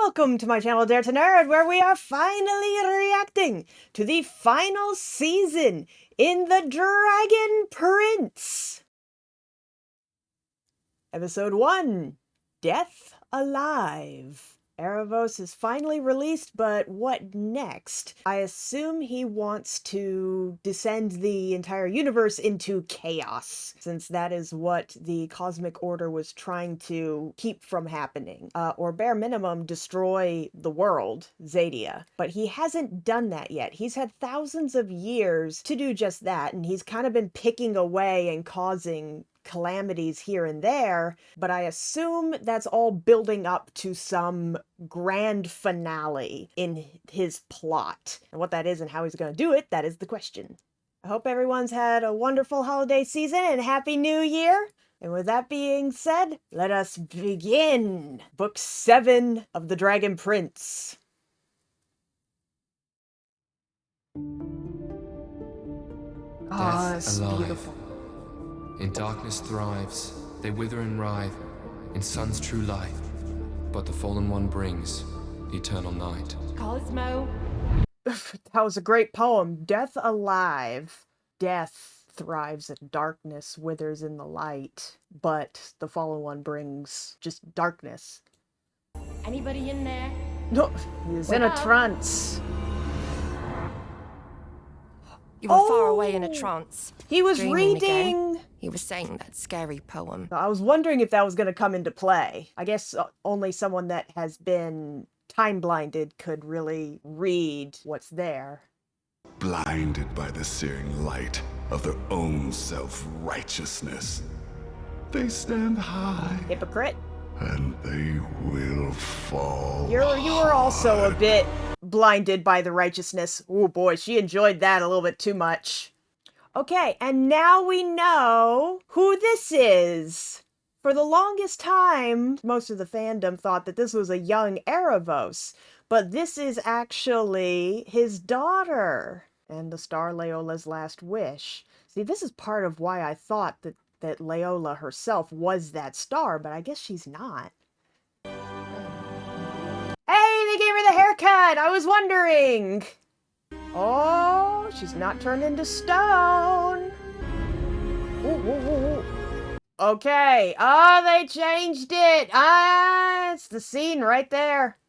Welcome to my channel, Dare to Nerd, where we are finally reacting to the final season in The Dragon Prince. Episode 1, Death Alive. Aaravos is finally released, but what next? I assume he wants to descend the entire universe into chaos, since that is what the Cosmic Order was trying to keep from happening. Or bare minimum, destroy the world, Zadia. But he hasn't done that yet. He's had thousands of years to do just that, and he's kind of been picking away and causing calamities here and there, but I assume that's all building up to some grand finale in his plot. And what that is and how he's going to do it, that is the question. I hope everyone's had a wonderful holiday season and Happy New Year. And with that being said, let us begin Book 7 of The Dragon Prince. Oh, it's beautiful. In darkness thrives, they wither and writhe, in sun's true light, but the fallen one brings eternal night. Cosmo. That was a great poem. Death alive. Death thrives in darkness, withers in the light, but the fallen one brings just darkness. Anybody in there? No, he's in a trance. You were far away in a trance. He was Dreaming reading... again. He was saying that scary poem. I was wondering if that was going to come into play. I guess only someone that has been time-blinded could really read what's there. Blinded by the searing light of their own self-righteousness, they stand high. Hypocrite. And they will fall. You were also a bit blinded by the righteousness. Oh boy, she enjoyed that a little bit too much. Okay, and now we know who this is. For the longest time, most of the fandom thought that this was a young Aaravos, but this is actually his daughter and the star Layola's last wish. See, this is part of why I thought that Layla herself was that star, but I guess she's not. Hey, they gave her the haircut! I was wondering! Oh, she's not turned into stone! Ooh, ooh, ooh, ooh. Okay, oh, they changed it! Ah, it's the scene right there.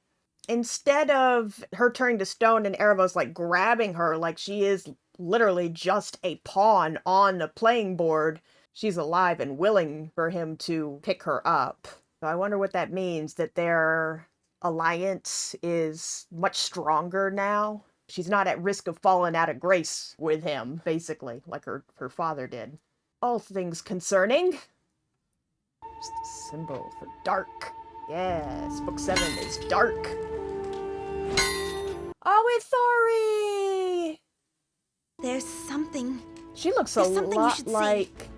Instead of her turning to stone and Aaravos, like, grabbing her like she is literally just a pawn on the playing board, she's alive and willing for him to pick her up. So I wonder what that means, that their alliance is much stronger now. She's not at risk of falling out of grace with him, basically, like her father did. All things concerning. Just a symbol for dark. Yes, book 7 is dark. Oh, it's Thori! There's something. She looks a lot like...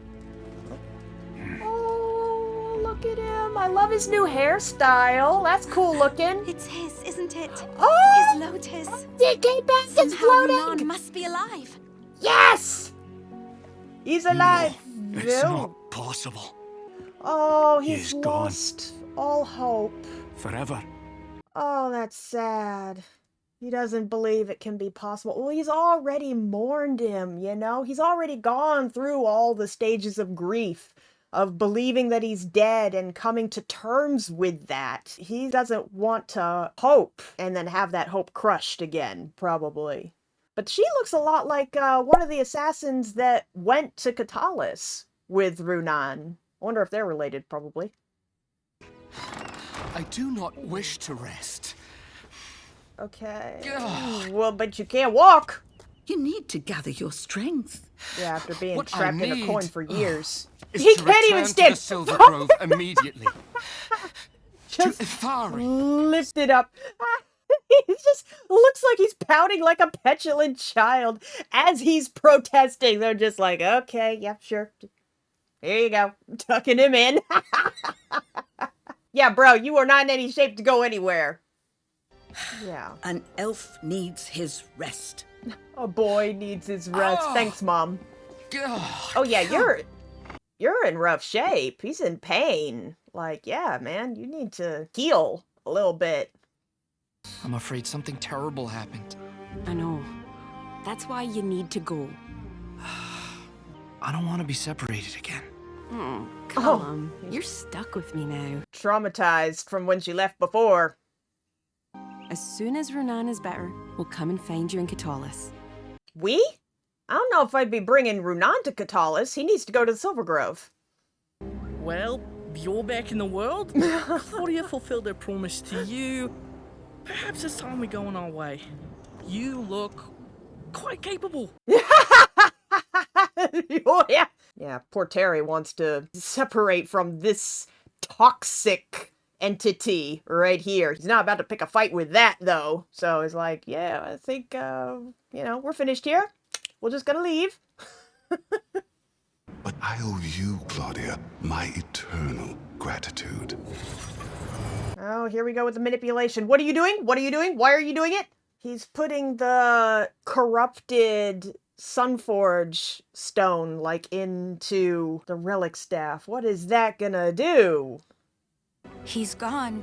Oh, look at him. I love his new hairstyle. That's cool looking. It's his, isn't it? Oh! His lotus. It came back. It's floating. Renan must be alive. Yes! He's alive. No, it's not possible. Oh, He he's is gone. lost all hope. Forever. Oh, that's sad. He doesn't believe it can be possible. Well, he's already mourned him, you know? He's already gone through all the stages of grief, of believing that he's dead and coming to terms with that. He doesn't want to hope and then have that hope crushed again, probably. But she looks a lot like one of the assassins that went to Katalis with Runan. I wonder if they're related, probably. I do not wish to rest. Okay. Ugh. Well, but you can't walk. You need to gather your strength. Yeah, after being What I trapped in a need, coin for years. Is He to can't even return to stand. the Silver Grove immediately. Just to Ithari. lift it up. He just looks like he's pouting like a petulant child as he's protesting. They're just like, okay, yeah, sure. Here you go. Tucking him in. Yeah, bro, you are not in any shape to go anywhere. Yeah. An elf needs his rest. A boy needs his rest. Oh. Thanks, Mom. Ugh. Oh, yeah, you're in rough shape. He's in pain. Like, yeah, man, you need to heal a little bit. I'm afraid something terrible happened. I know. That's why you need to go. I don't want to be separated again. Callum, you're stuck with me now. Traumatized from when she left before. As soon as Renan is better, we'll come and find you in Catalis. We? I don't know if I'd be bringing Runan to Catalis. He needs to go to the Silver Grove. Well, you're back in the world. Claudia fulfilled her promise to you. Perhaps it's time we go on our way. You look quite capable. Oh, yeah. Yeah, poor Terry wants to separate from this toxic entity right here. He's not about to pick a fight with that, though. So he's like, yeah, I think, we're finished here. We're just gonna leave. But I owe you, Claudia, my eternal gratitude. Oh, here we go with the manipulation. What are you doing? What are you doing? Why are you doing it? He's putting the corrupted Sunforge stone, into the relic staff. What is that gonna do? He's gone.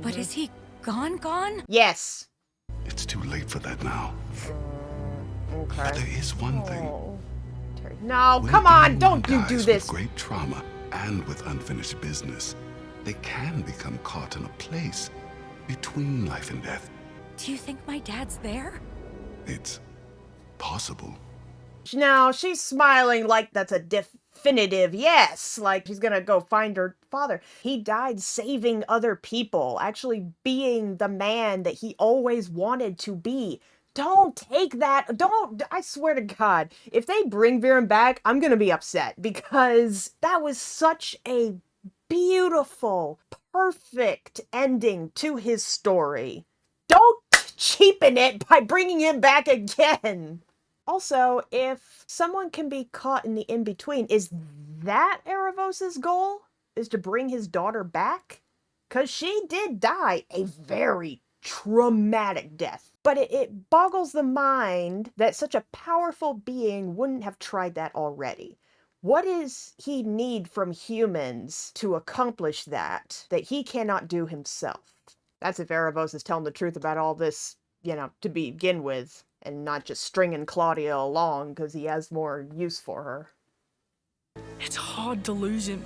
But is he gone? Yes. It's too late for that now. Okay. But there is one thing. Oh, Terry. No, When come on! anyone Don't you dies do with this! great trauma and with unfinished business, they can become caught in a place between life and death. Do you think my dad's there? It's possible. Now, she's smiling like that's a definitive yes. Like she's gonna go find her father. He died saving other people, actually being the man that he always wanted to be. Don't take that. Don't. I swear to God, if they bring Viren back, I'm gonna be upset because that was such a beautiful, perfect ending to his story. Don't cheapen it by bringing him back again. Also, if someone can be caught in the in-between, is that Aaravos' goal? Is to bring his daughter back? Because she did die a very traumatic death. But it boggles the mind that such a powerful being wouldn't have tried that already. What does he need from humans to accomplish that he cannot do himself? That's if Aaravos is telling the truth about all this, to begin with, and not just stringing Claudia along because he has more use for her. It's hard to lose him,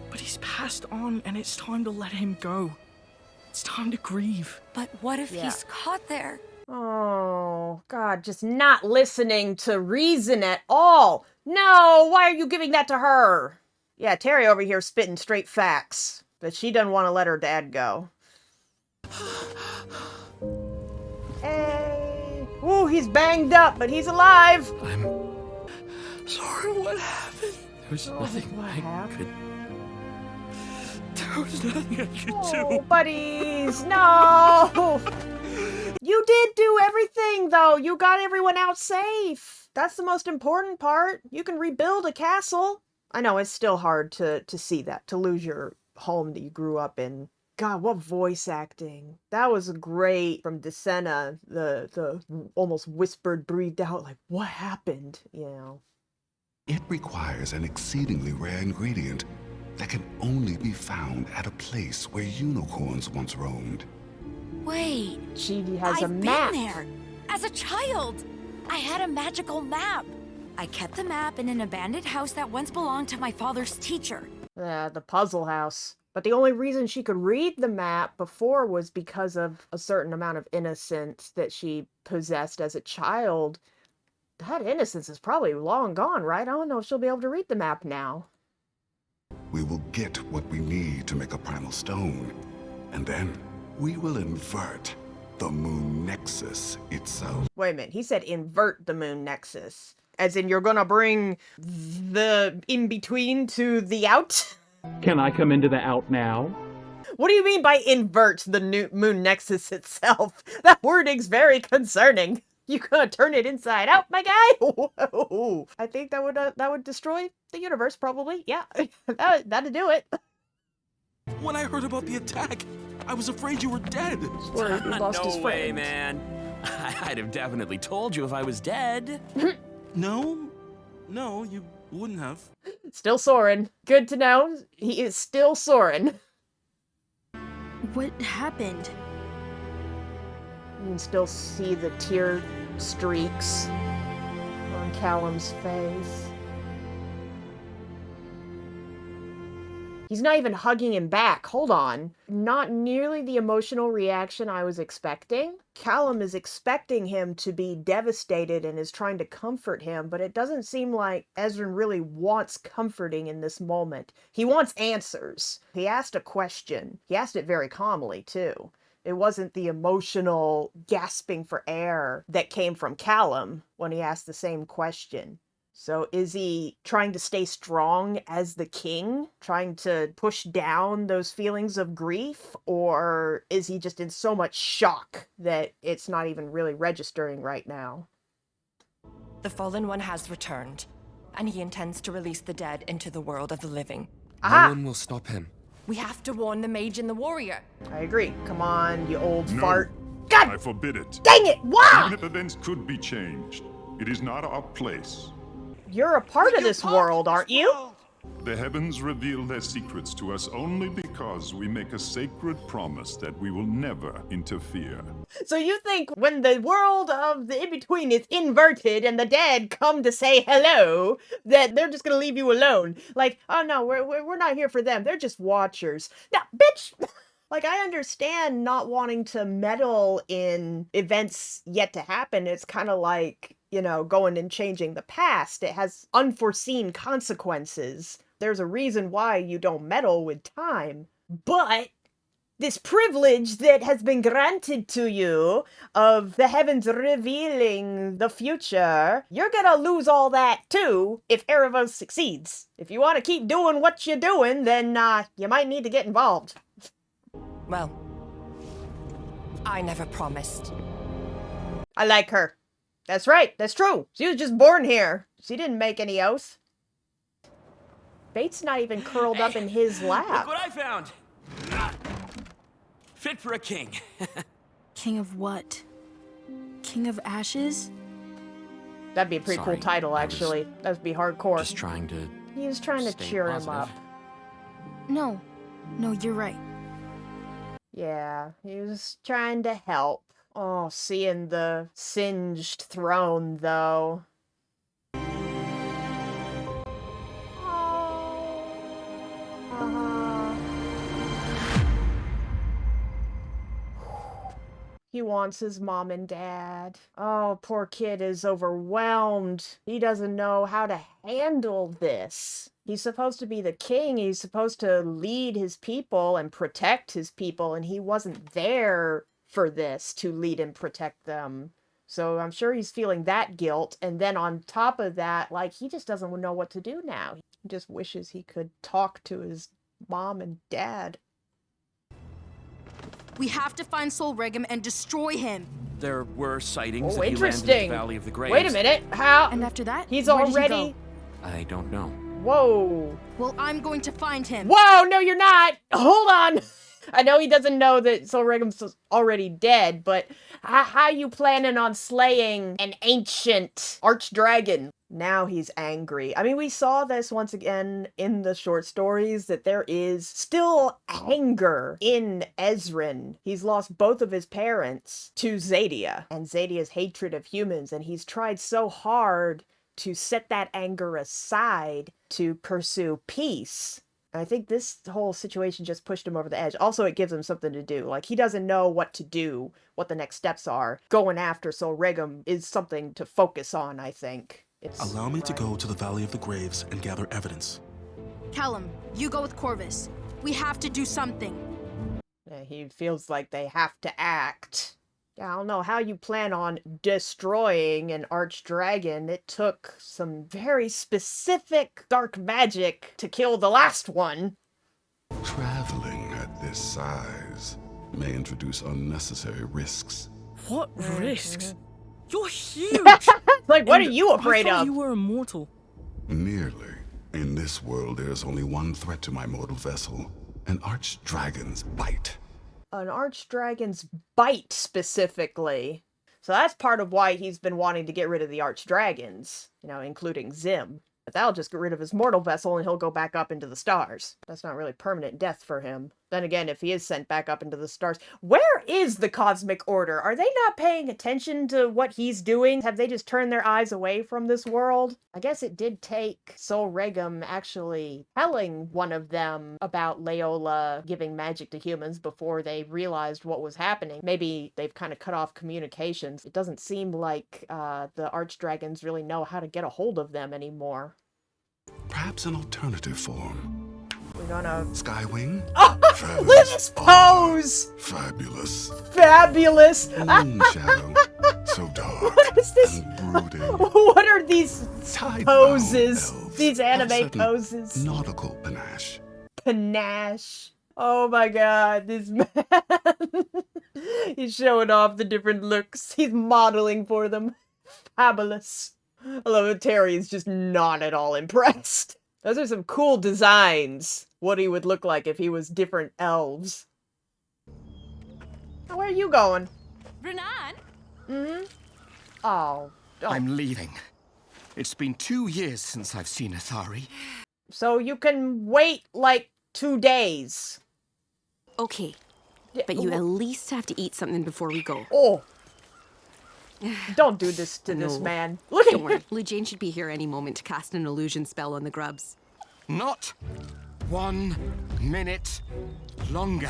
but he's passed on and it's time to let him go. It's time to grieve. But what if he's caught there? Oh, God, just not listening to reason at all. No, why are you giving that to her? Yeah, Terry over here spitting straight facts, but she doesn't want to let her dad go. Hey. Ooh, he's banged up, but he's alive. I'm sorry. What happened? There was nothing what I happened? could. There was nothing I could Oh, do. buddies, no! You did do everything, though. You got everyone out safe. That's the most important part. You can rebuild a castle. I know, it's still hard to see that, to lose your home that you grew up in. God, what voice acting. That was great from Desena, the almost whispered, breathed out, like, what happened, It requires an exceedingly rare ingredient that can only be found at a place where unicorns once roamed. Wait. She has a I've map. been there. As a child. I had a magical map. I kept the map in an abandoned house that once belonged to my father's teacher. Yeah, the puzzle house. But the only reason she could read the map before was because of a certain amount of innocence that she possessed as a child. That innocence is probably long gone, right? I don't know if she'll be able to read the map now. We will get what we need to make a primal stone, and then we will invert the moon nexus itself. Wait a minute, he said invert the moon nexus. As in you're gonna bring the in-between to the out? Can I come into the out now? What do you mean by invert the new moon nexus itself? That wording's very concerning. You gonna turn it inside out, my guy? Whoa. I think that would destroy the universe, probably. Yeah, that'd do it. When I heard about the attack, I was afraid you were dead. Swear he lost his No way, friend. man. I'd have definitely told you if I was dead. No, you wouldn't have. Still Soren. Good to know. He is still Soren. What happened? You can still see the tear streaks on Callum's face. He's not even hugging him back. Hold on. Not nearly the emotional reaction I was expecting. Callum is expecting him to be devastated and is trying to comfort him, but it doesn't seem like Ezran really wants comforting in this moment. He wants answers. He asked a question. He asked it very calmly, too. It wasn't the emotional gasping for air that came from Callum when he asked the same question. So is he trying to stay strong as the king, trying to push down those feelings of grief, or is he just in so much shock that it's not even really registering right now? The Fallen One has returned, and he intends to release the dead into the world of the living. No one will stop him. We have to warn the mage and the warrior. I agree. Come on, you old No, fart. God! I forbid it. Dang it! Why? Even if events could be changed, it is not our place. You're a part of this world, aren't you? The heavens reveal their secrets to us only because we make a sacred promise that we will never interfere. So you think when the world of the in-between is inverted and the dead come to say hello, that they're just gonna leave you alone? Like, oh no, we're not here for them. They're just watchers. Now, bitch! Like, I understand not wanting to meddle in events yet to happen. It's kind of like, you know, going and changing the past. It has unforeseen consequences. There's a reason why you don't meddle with time. But this privilege that has been granted to you of the heavens revealing the future, you're gonna lose all that too if Aaravos succeeds. If you want to keep doing what you're doing, then you might need to get involved. Well, I never promised. I like her. That's right, that's true. She was just born here. She didn't make any oath. Bates not even curled up in his lap. Look what I found! Fit for a king. King of what? King of Ashes? That'd be a pretty cool title, actually. That'd be hardcore. Just trying to... He was trying to stay cheer positive. him up. No, you're right. Yeah, he was trying to help. Oh, seeing the singed throne, though. He wants his mom and dad. Oh, poor kid is overwhelmed. He doesn't know how to handle this. He's supposed to be the king. He's supposed to lead his people and protect his people, and he wasn't there for this to lead and protect them. So I'm sure he's feeling that guilt. And then on top of that, like, he just doesn't know what to do now. He just wishes he could talk to his mom and dad. We have to find Sol Regum and destroy him. There were sightings Oh, that he landed in interesting. the Valley of the Graves. Wait a minute. How? And after that, He's where did he already... go? I don't know. Whoa. Well, I'm going to find him. Whoa, no, you're not. Hold on. I know he doesn't know that Sol Regum's already dead, but how you planning on slaying an ancient archdragon? Now he's angry. I mean, we saw this once again in the short stories, that there is still anger in Ezran. He's lost both of his parents to Zadia and Zadia's hatred of humans, and he's tried so hard to set that anger aside to pursue peace. And I think this whole situation just pushed him over the edge. Also, it gives him something to do. Like, he doesn't know what to do, what the next steps are. Going after Sol Regum is something to focus on, I think. Allow me to go to the Valley of the Graves and gather evidence. Callum, you go with Corvus. We have to do something. Yeah, he feels like they have to act. Yeah, I don't know how you plan on destroying an archdragon. It took some very specific dark magic to kill the last one. Traveling at this size may introduce unnecessary risks. What risks? You're huge! Like, what are you afraid I thought of? You were immortal. Nearly. In this world, there is only one threat to my mortal vessel: an archdragon's bite. An archdragon's bite, specifically. So that's part of why he's been wanting to get rid of the archdragons, you know, including Zim. But that'll just get rid of his mortal vessel and he'll go back up into the stars. That's not really permanent death for him. Then again, if he is sent back up into the stars, where is the Cosmic Order? Are they not paying attention to what he's doing? Have they just turned their eyes away from this world? I guess it did take Sol Regum actually telling one of them about Leola giving magic to humans before they realized what was happening. Maybe they've kind of cut off communications. It doesn't seem like the Archdragons really know how to get a hold of them anymore. Perhaps an alternative form. We're gonna... Skywing? Oh! Look at this pose! Fabulous. Fabulous! Moonshadow. So dark. What is this? And brooding. What are these poses? These anime poses. Nautical panache. Panache. Oh my god, this man. He's showing off the different looks. He's modeling for them. Fabulous. I love it. Terry is just not at all impressed. Those are some cool designs. What he would look like if he was different elves. Where are you going? Renan? Mm-hmm. Oh. I'm leaving. It's been 2 years since I've seen Athari. So you can wait, like, 2 days. Okay. But you at least have to eat something before we go. Oh. Don't do this to this man. Look Don't worry. Blue Jane should be here any moment to cast an illusion spell on the grubs. Not 1 minute longer.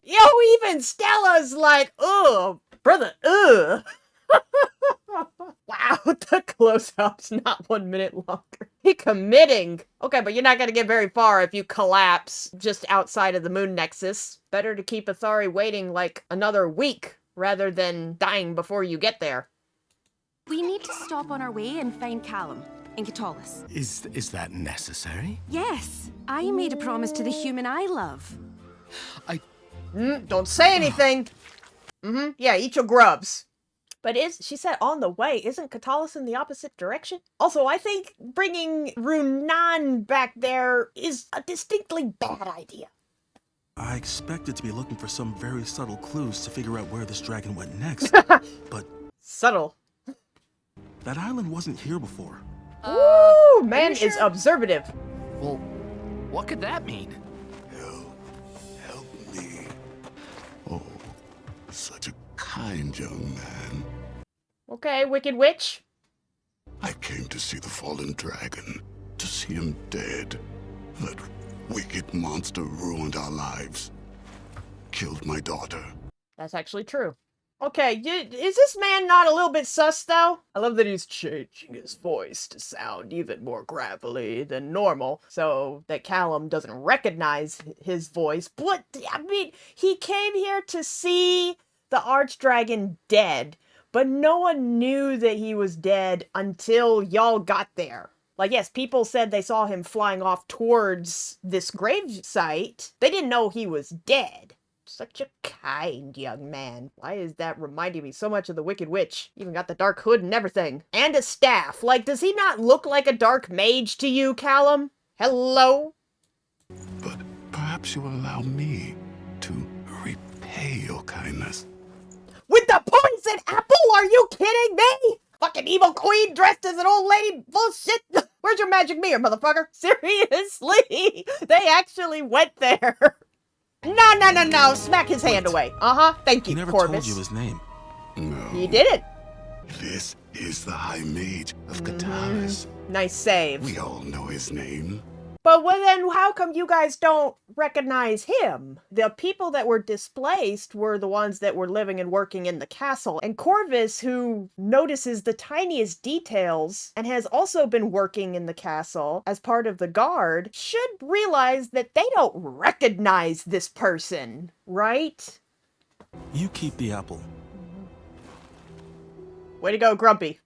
Yo, even Stella's like, ugh, brother, ugh. Wow, the close-up's not 1 minute longer. He committing. Okay, but you're not gonna get very far if you collapse just outside of the moon nexus. Better to keep Athari waiting like another week rather than dying before you get there. We need to stop on our way and find Callum in Catullus. Is that necessary? Yes, I made a promise to the human I love. Don't say anything. Yeah, eat your grubs. But she said on the way, isn't Catullus in the opposite direction? Also, I think bringing Runan back there is a distinctly bad idea. I expected to be looking for some very subtle clues to figure out where this dragon went next, but... Subtle. That island wasn't here before. Ooh, man is observative. Well, what could that mean? Help me. Oh, such a kind young man. Okay, Wicked Witch. I came to see the fallen dragon, to see him dead. That wicked monster ruined our lives. Killed my daughter. That's actually true. Okay, is this man not a little bit sus, though? I love that he's changing his voice to sound even more gravelly than normal, so that Callum doesn't recognize his voice. But, I mean, he came here to see the Archdragon dead, but no one knew that he was dead until y'all got there. Like, yes, people said they saw him flying off towards this grave site. They didn't know he was dead. Such a kind young man. Why is that reminding me so much of the Wicked Witch? Even got the dark hood and everything. And a staff. Like, does he not look like a dark mage to you, Callum? Hello? But perhaps you will allow me to repay your kindness. With the poison apple? Are you kidding me? Fucking evil queen dressed as an old lady bullshit. Where's your magic mirror, motherfucker? Seriously? They actually went there. No. Smack his hand away. Thank you, He never Corvus. told you his name. No. He didn't. This is the High Mage of Catullus. Nice save. We all know his name. But then how come you guys don't recognize him? The people that were displaced were the ones that were living and working in the castle. And Corvus, who notices the tiniest details and has also been working in the castle as part of the guard, should realize that they don't recognize this person, right? You keep the apple. Way to go, Grumpy.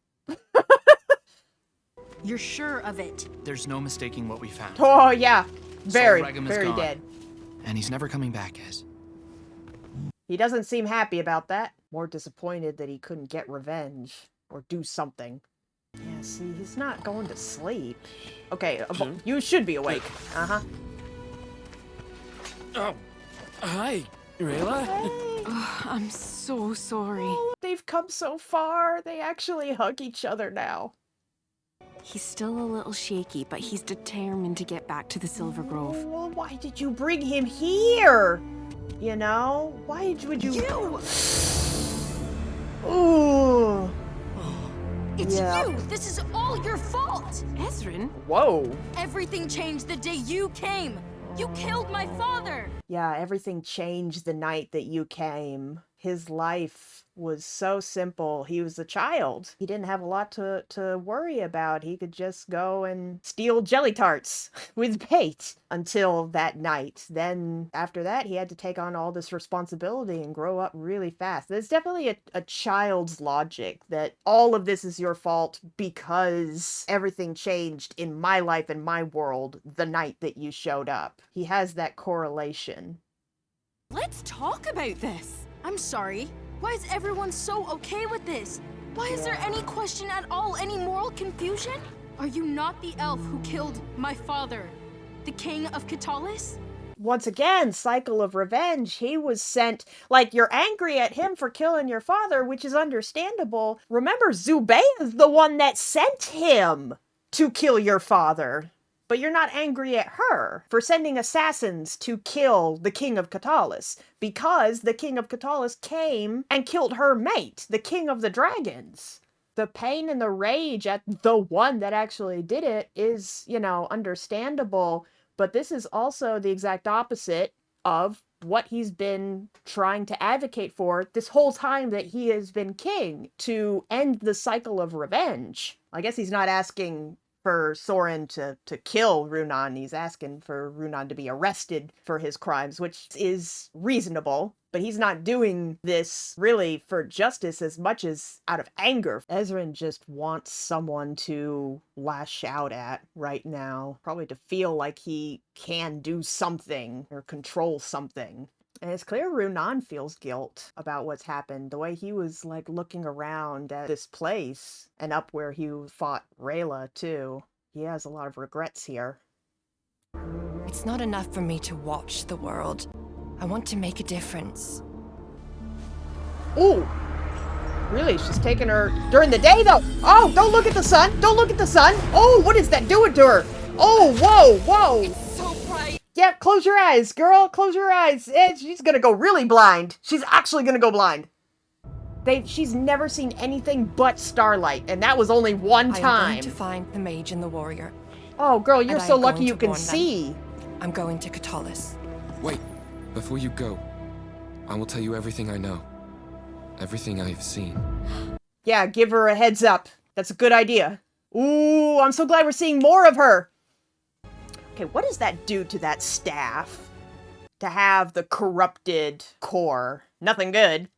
You're sure of it? There's no mistaking what we found. Oh, yeah. Very Regum is gone, dead. And he's never coming back, Ez. He doesn't seem happy about that. More disappointed that he couldn't get revenge or do something. Yeah, see, he's not going to sleep. Okay, you should be awake. Oh, hi, Rayla. Oh, I'm so sorry. Oh, they've come so far. They actually hug each other now. He's still a little shaky, but he's determined to get back to the Silver Grove. Well, why did you bring him here? You know? Why would you... Ooh. It's you! This is all your fault! Ezran? Whoa. Everything changed the day you came! You killed my father! Yeah, everything changed the night that you came. His life was so simple. He was a child. He didn't have a lot to worry about. He could just go and steal jelly tarts with bait until that night. Then after that, he had to take on all this responsibility and grow up really fast. There's definitely a child's logic that all of this is your fault because everything changed in my life and my world the night that you showed up. He has that correlation. Let's talk about this. I'm sorry. Why is everyone so okay with this? Why is there any question at all, any moral confusion? Are you not the elf who killed my father, the king of Catalis? Once again, cycle of revenge. He was sent, like, you're angry at him for killing your father, which is understandable. Remember, Zubayah is the one that sent him to kill your father. But you're not angry at her for sending assassins to kill the king of Catalis, because the king of Catalis came and killed her mate, the king of the dragons. The pain and the rage at the one that actually did it is, you know, understandable, but this is also the exact opposite of what he's been trying to advocate for this whole time that he has been king, to end the cycle of revenge. I guess he's not asking for Soren to kill Runan. He's asking for Runan to be arrested for his crimes, which is reasonable, but he's not doing this really for justice as much as out of anger. Ezran just wants someone to lash out at right now, probably to feel like he can do something or control something. And it's clear Runan feels guilt about what's happened. The way he was, like, looking around at this place and up where he fought Rayla, too. He has a lot of regrets here. It's not enough for me to watch the world. I want to make a difference. Ooh! Really? She's taking her during the day, though! Oh, don't look at the sun! Don't look at the sun! Oh, what is that doing to her? Oh, whoa, whoa! It's so bright! Yeah, close your eyes, girl. Close your eyes. She's gonna go really blind. She's actually gonna go blind. She's never seen anything but starlight, and that was only one time. I'm going to find the mage and the warrior. Oh, girl, you're so lucky you can see. I'm going to Catalis. Wait, before you go, I will tell you everything I know. Everything I have seen. Yeah, give her a heads up. That's a good idea. Ooh, I'm so glad we're seeing more of her. Okay, what does that do to that staff? To have the corrupted core. Nothing good.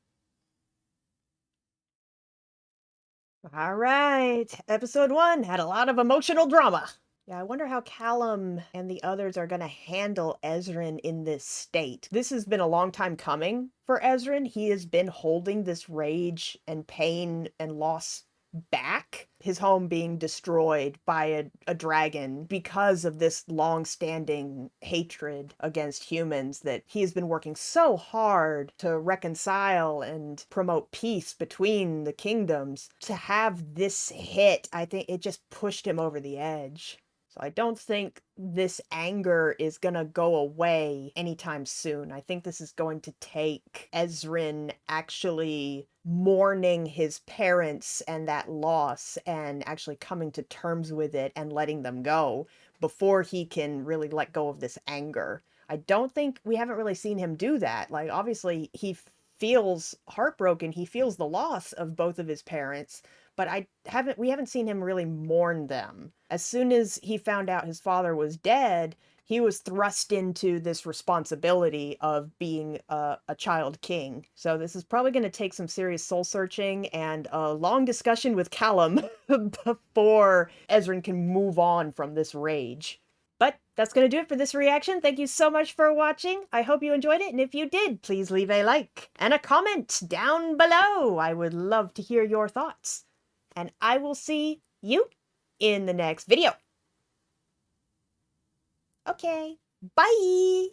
Alright, episode 1 had a lot of emotional drama. Yeah, I wonder how Callum and the others are gonna handle Ezran in this state. This has been a long time coming for Ezran. He has been holding this rage and pain and loss back, his home being destroyed by a dragon because of this long-standing hatred against humans that he has been working so hard to reconcile and promote peace between the kingdoms. To have this hit, I think it just pushed him over the edge. So I don't think this anger is gonna go away anytime soon. I think this is going to take Ezran actually mourning his parents and that loss and actually coming to terms with it and letting them go before he can really let go of this anger. I don't think we haven't really seen him do that. Like, obviously he feels heartbroken. He feels the loss of both of his parents, but we haven't seen him really mourn them. As soon as he found out his father was dead, he was thrust into this responsibility of being a child king. So this is probably going to take some serious soul searching and a long discussion with Callum before Ezran can move on from this rage. But that's going to do it for this reaction. Thank you so much for watching. I hope you enjoyed it, and if you did, please leave a like and a comment down below. I would love to hear your thoughts. And I will see you in the next video. Okay, bye!